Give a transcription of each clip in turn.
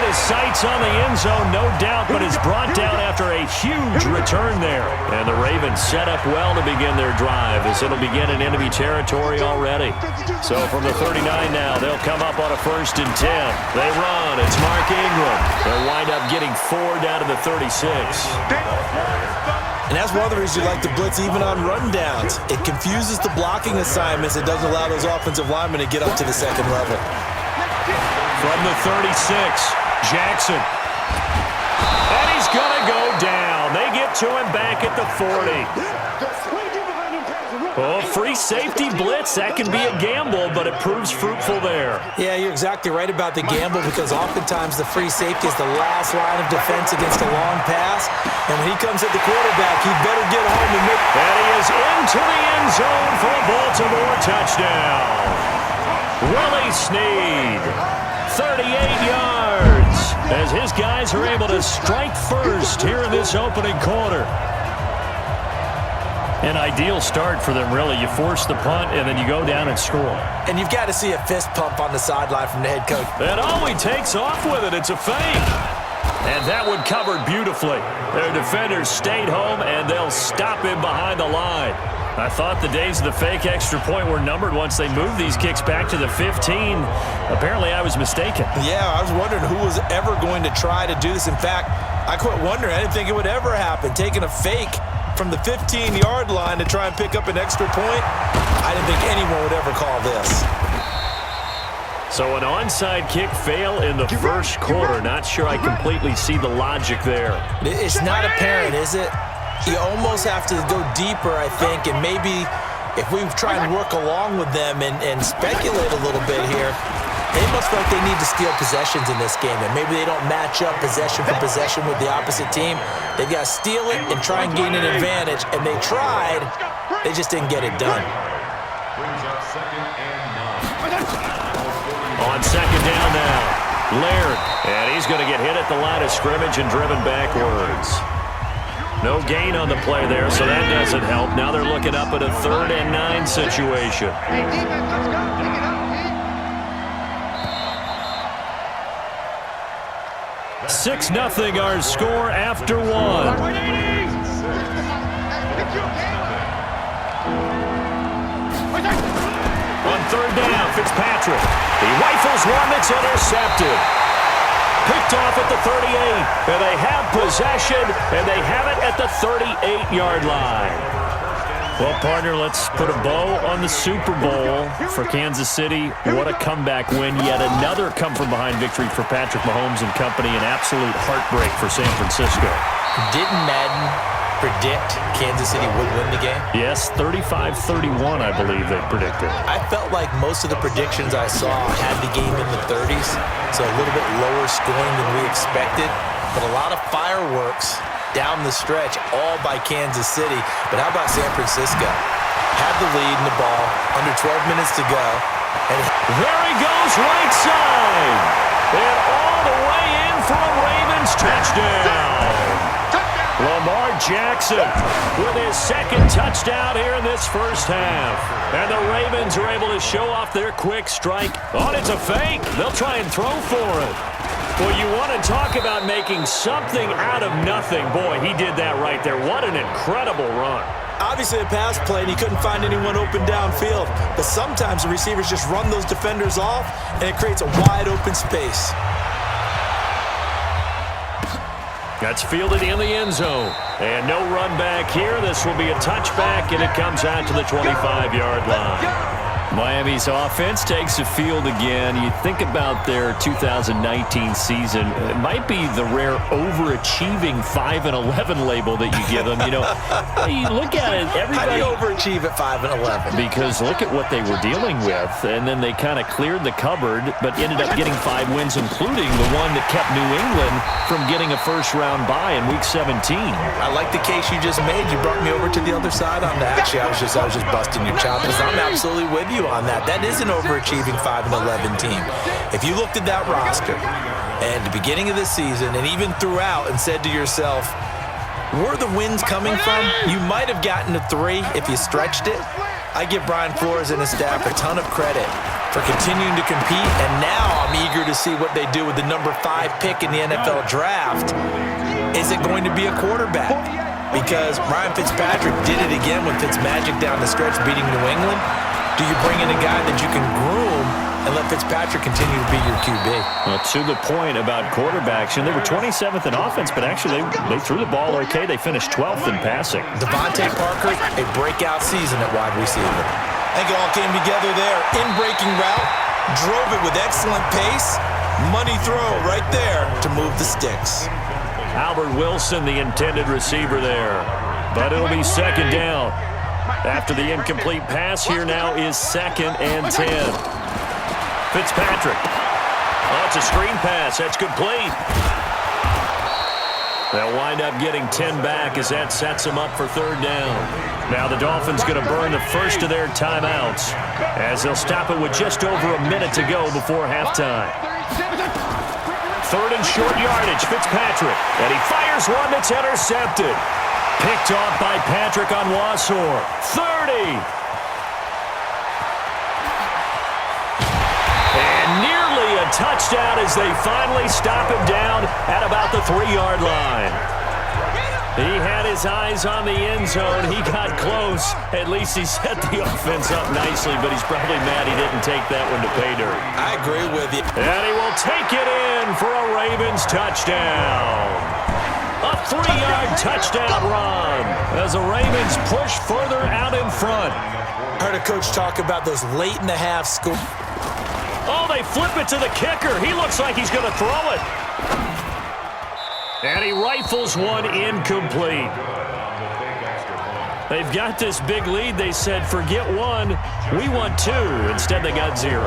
his sights on the end zone, no doubt, but is brought down after a huge return there. And the Ravens set up well to begin their drive as it'll begin in enemy territory already. So from the 39 now, they'll come up on a 1st and 10. They run. It's Mark Ingram. They'll wind up getting 4 down to the 36. And that's one of the reasons you like to blitz even on run downs. It confuses the blocking assignments. It doesn't allow those offensive linemen to get up to the second level. From the 36, Jackson. And he's going to go down. They get to him back at the 40. Oh, free safety blitz. That can be a gamble, but it proves fruitful there. Yeah, you're exactly right about the gamble because oftentimes the free safety is the last line of defense against a long pass. And when he comes at the quarterback, he better get home and make... And he is into the end zone for a Baltimore touchdown. Willie Snead, 38 yards, as his guys are able to strike first here in this opening quarter. An ideal start for them, really. You force the punt, and then you go down and score. And you've got to see a fist pump on the sideline from the head coach. And he takes off with it. It's a fake. And that one covered beautifully. Their defenders stayed home, and they'll stop him behind the line. I thought the days of the fake extra point were numbered once they moved these kicks back to the 15. Apparently, I was mistaken. Yeah, I was wondering who was ever going to try to do this. In fact, I quit wondering. I didn't think it would ever happen. Taking a fake from the 15-yard line to try and pick up an extra point, I didn't think anyone would ever call this. So an onside kick fail in the first quarter. Not sure I completely see the logic there. It's not apparent, is it? You almost have to go deeper, I think, and maybe if we try and work along with them and speculate a little bit here, they must feel like they need to steal possessions in this game, and maybe they don't match up possession for possession with the opposite team. They've got to steal it and try and gain an advantage, and they tried. They just didn't get it done. On second down now, Laird, and he's going to get hit at the line of scrimmage and driven backwards. No gain on the play there, so that doesn't help. Now they're looking up at a 3rd and 9 situation. 6-0 our score after 1. On 3rd down, Fitzpatrick. He rifles one that's intercepted. Picked off at the 38. And they have possession, and they have it at the 38-yard line. Well, partner, let's put a bow on the Super Bowl for Kansas City. What a comeback win. Yet another come-from-behind victory for Patrick Mahomes and company. An absolute heartbreak for San Francisco. Didn't Madden predict Kansas City would win the game? Yes, 35-31, I believe they predicted. I felt like most of the predictions I saw had the game in the 30s, so a little bit lower scoring than we expected, but a lot of fireworks down the stretch, all by Kansas City. But how about San Francisco? Had the lead in the ball, under 12 minutes to go. And there he goes, right side. And all the way in for a Ravens touchdown. Lamar Jackson with his 2nd touchdown here in this first half. And the Ravens are able to show off their quick strike. Oh, it's a fake. They'll try and throw for it. Well, you want to talk about making something out of nothing. Boy, he did that right there. What an incredible run. Obviously a pass play, and he couldn't find anyone open downfield. But sometimes the receivers just run those defenders off, and it creates a wide open space. That's fielded in the end zone. And no run back here. This will be a touchback, and it comes out to the 25-yard line. Miami's offense takes the field again. You think about their 2019 season, it might be the rare overachieving 5-11 label that you give them. You know, you look at it, everybody... How do you overachieve at 5-11? Because look at what they were dealing with, and then they kind of cleared the cupboard, but ended up getting 5 wins, including the one that kept New England from getting a first-round bye in Week 17. I like the case you just made. You brought me over to the other side on that. Actually, I was just busting your chops. I'm absolutely with you on that. That is an overachieving 5-11 team. If you looked at that roster and the beginning of the season and even throughout and said to yourself, where are the wins coming from? You might have gotten to 3 if you stretched it. I give Brian Flores and his staff a ton of credit for continuing to compete, and now I'm eager to see what they do with the number 5 pick in the NFL draft. Is it going to be a quarterback? Because Ryan Fitzpatrick did it again with Fitzmagic down the stretch beating New England. Do you bring in a guy that you can groom and let Fitzpatrick continue to be your QB? Well, to the point about quarterbacks, and they were 27th in offense, but actually they threw the ball okay. They finished 12th in passing. Devontae Parker, a breakout season at wide receiver. I think it all came together there. In-breaking route, drove it with excellent pace. Money throw right there to move the sticks. Albert Wilson, the intended receiver there. But it'll be second down. After the incomplete pass, here now is 2nd and 10. Fitzpatrick. Oh, it's a screen pass. That's complete. They'll wind up getting 10 back as that sets them up for 3rd down. Now the Dolphins going to burn the first of their timeouts as they'll stop it with just over a minute to go before halftime. 3rd and short yardage, Fitzpatrick. And he fires one that's intercepted. Picked off by Patrick on Wassor. 30. And nearly a touchdown as they finally stop him down at about the 3-yard line. He had his eyes on the end zone. He got close. At least he set the offense up nicely, but he's probably mad he didn't take that one to pay dirt. I agree with you. And he will take it in for a Ravens touchdown. A 3-yard touchdown run as the Ravens push further out in front. I heard a coach talk about those late-in-the-half scores. Oh, they flip it to the kicker. He looks like he's going to throw it. And he rifles one incomplete. They've got this big lead. They said, forget one. We want 2. Instead, they got 0.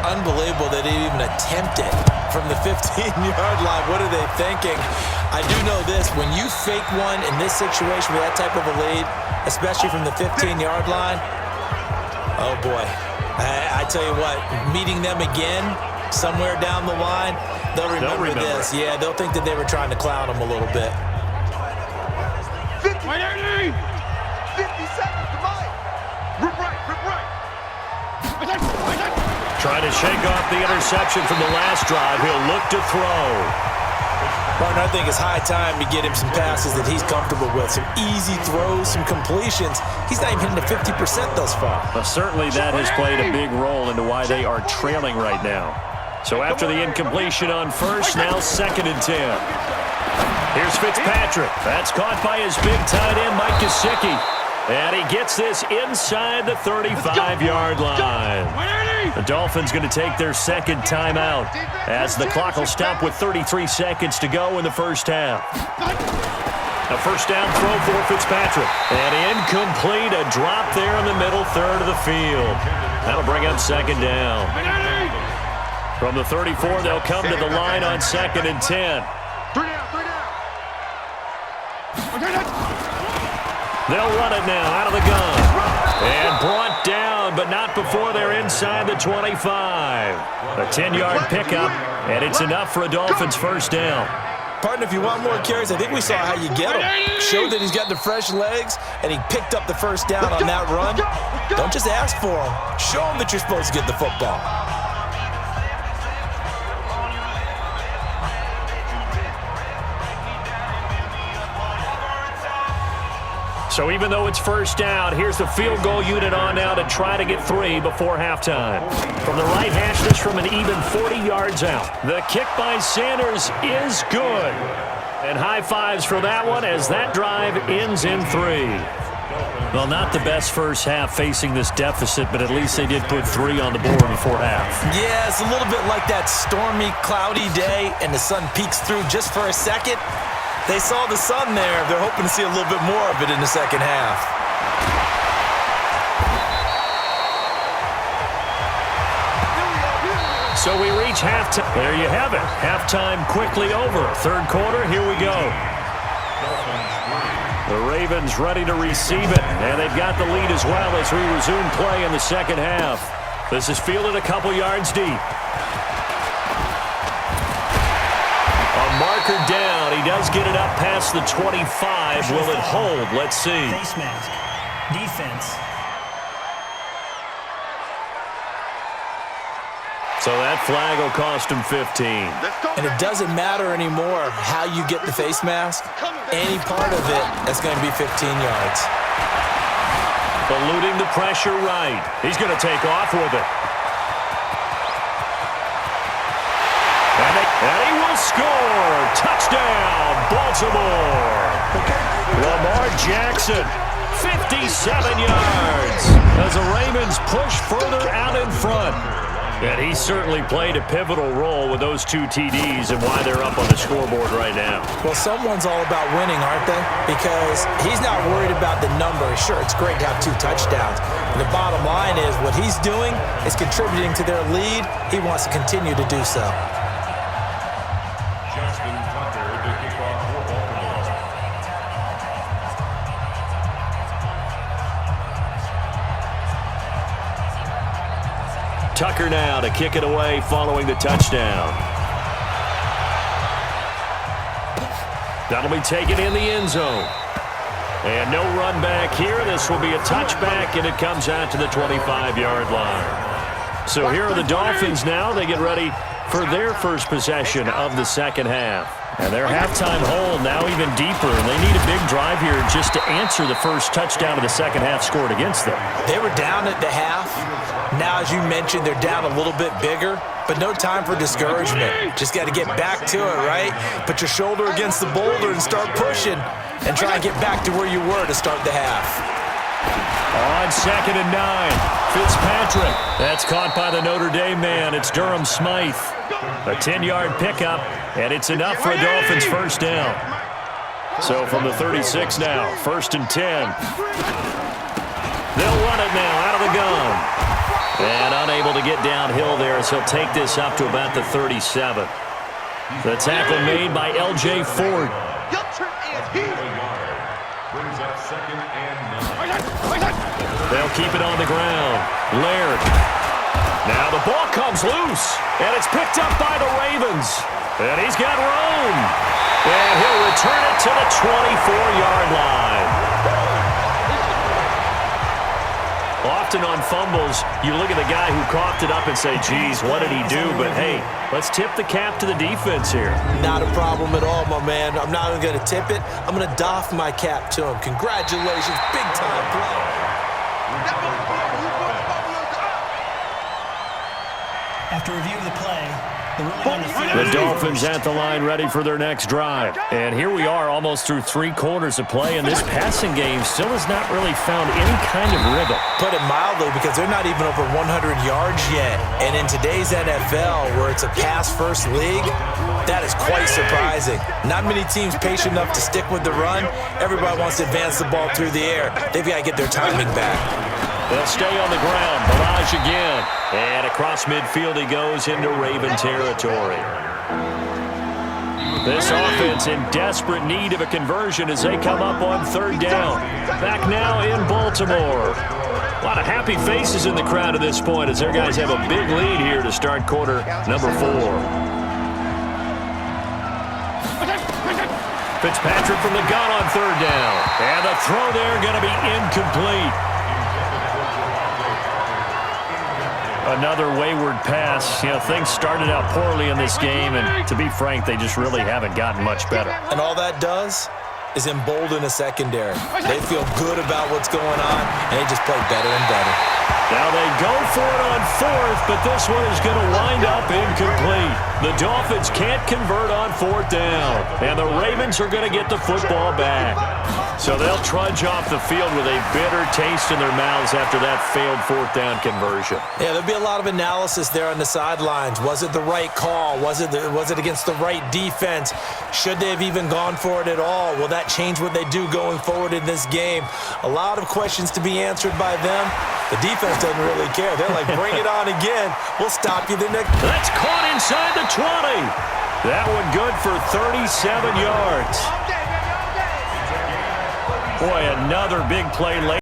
Unbelievable that they even attempt it from the 15-yard line. What are they thinking? I do know this. When you fake one in this situation with that type of a lead, especially from the 15-yard line, oh, boy. I tell you what, meeting them again somewhere down the line, they'll remember this. Yeah, they'll think that they were trying to clown them a little bit. 50 seconds to mine. Rip right. Trying to shake off the interception from the last drive. He'll look to throw. Martin, I think it's high time to get him some passes that he's comfortable with. Some easy throws, some completions. He's not even hitting the 50% thus far. Well, certainly that has played a big role into why they are trailing right now. So after the incompletion on first, now 2nd and 10. Here's Fitzpatrick. That's caught by his big tight end, Mike Gesicki. And he gets this inside the 35-yard line. The Dolphins going to take their 2nd timeout as the clock will stop with 33 seconds to go in the first half. A first down throw for Fitzpatrick. And incomplete, a drop there in the middle third of the field. That'll bring up 2nd down. From the 34, they'll come to the line on 2nd and 10. They'll run it now out of the gun. And brought down, but not before they're inside the 25. A 10-yard pickup, and it's enough for a Dolphins first down. Partner, if you want more carries, I think we saw how you get him. Showed that he's got the fresh legs, and he picked up the first down on that run. Don't just ask for him. Show him that you're supposed to get the football. So even though it's first down, here's the field goal unit on now to try to get 3 before halftime. From the right hash, this from an even 40 yards out. The kick by Sanders is good. And high fives for that one as that drive ends in 3. Well, not the best first half facing this deficit, but at least they did put 3 on the board before half. Yeah, it's a little bit like that stormy, cloudy day, and the sun peeks through just for a second. They saw the sun there. They're hoping to see a little bit more of it in the second half. So we reach halftime. There you have it. Halftime quickly over. Third quarter, here we go. The Ravens ready to receive it, and they've got the lead as well as we resume play in the second half. This is fielded a couple yards deep. Marker down. He does get it up past the 25. Will it hold? Let's see. Face mask. Defense. So that flag will cost him 15. And it doesn't matter anymore how you get the face mask. Any part of it, that's going to be 15 yards. Eluding the pressure right. He's going to take off with it. And he will score. Touchdown, Baltimore. Lamar Jackson, 57 yards as the Ravens push further out in front. And he certainly played a pivotal role with those 2 TDs and why they're up on the scoreboard right now. Well, someone's all about winning, aren't they? Because he's not worried about the number. Sure, it's great to have 2 touchdowns. And the bottom line is what he's doing is contributing to their lead. He wants to continue to do so. Tucker now to kick it away following the touchdown. That'll be taken in the end zone. And no run back here. This will be a touchback, and it comes out to the 25-yard line. So here are the Dolphins now. They get ready for their first possession of the second half. And their halftime hole now even deeper, and they need a big drive here just to answer the first touchdown of the second half scored against them. They were down at the half. Now, as you mentioned, they're down a little bit bigger, but no time for discouragement. Just got to get back to it, right? Put your shoulder against the boulder and start pushing and try and get back to where you were to start the half. On 2nd and 9, Fitzpatrick. That's caught by the Notre Dame man. It's Durham Smythe. A 10-yard pickup, and it's enough for a Dolphins first down. So from the 36 now, 1st and 10. They'll run it now out of the gun. And unable to get downhill there as he'll take this up to about the 37. The tackle made by L.J. Ford. They'll keep it on the ground. Laird. Now the ball comes loose, and it's picked up by the Ravens. And he's got room. And he'll return it to the 24-yard line. Often on fumbles, you look at the guy who coughed it up and say, geez, what did he do? But, hey, let's tip the cap to the defense here. Not a problem at all, my man. I'm not even going to tip it. I'm going to doff my cap to him. Congratulations. Big-time play. After review of the play, the ruling on the field. The Dolphins at the line ready for their next drive. And here we are almost through 3 quarters of play, and this passing game still has not really found any kind of rhythm. Put it mildly, because they're not even over 100 yards yet. And in today's NFL, where it's a pass-first league, that is quite surprising. Not many teams patient enough to stick with the run. Everybody wants to advance the ball through the air. They've got to get their timing back. They'll stay on the ground. Barrage again. And across midfield he goes into Raven territory. This offense in desperate need of a conversion as they come up on 3rd down. Back now in Baltimore. A lot of happy faces in the crowd at this point as their guys have a big lead here to start quarter number 4. Fitzpatrick from the gun on 3rd down. And the throw there going to be incomplete. Another wayward pass. You know, things started out poorly in this game, and to be frank, they just really haven't gotten much better. And all that does is embolden a secondary. They feel good about what's going on, and they just play better and better. Now they go for it on 4th, but this one is going to wind up incomplete. The Dolphins can't convert on 4th down, and the Ravens are going to get the football back. So they'll trudge off the field with a bitter taste in their mouths after that failed 4th down conversion. Yeah, there'll be a lot of analysis there on the sidelines. Was it the right call? Was it against the right defense? Should they have even gone for it at all? Will that change what they do going forward in this game? A lot of questions to be answered by them. The defense doesn't really care. They're like, bring it on again. We'll stop you the next. That's caught inside the 20. That one good for 37 yards. Boy, another big play late.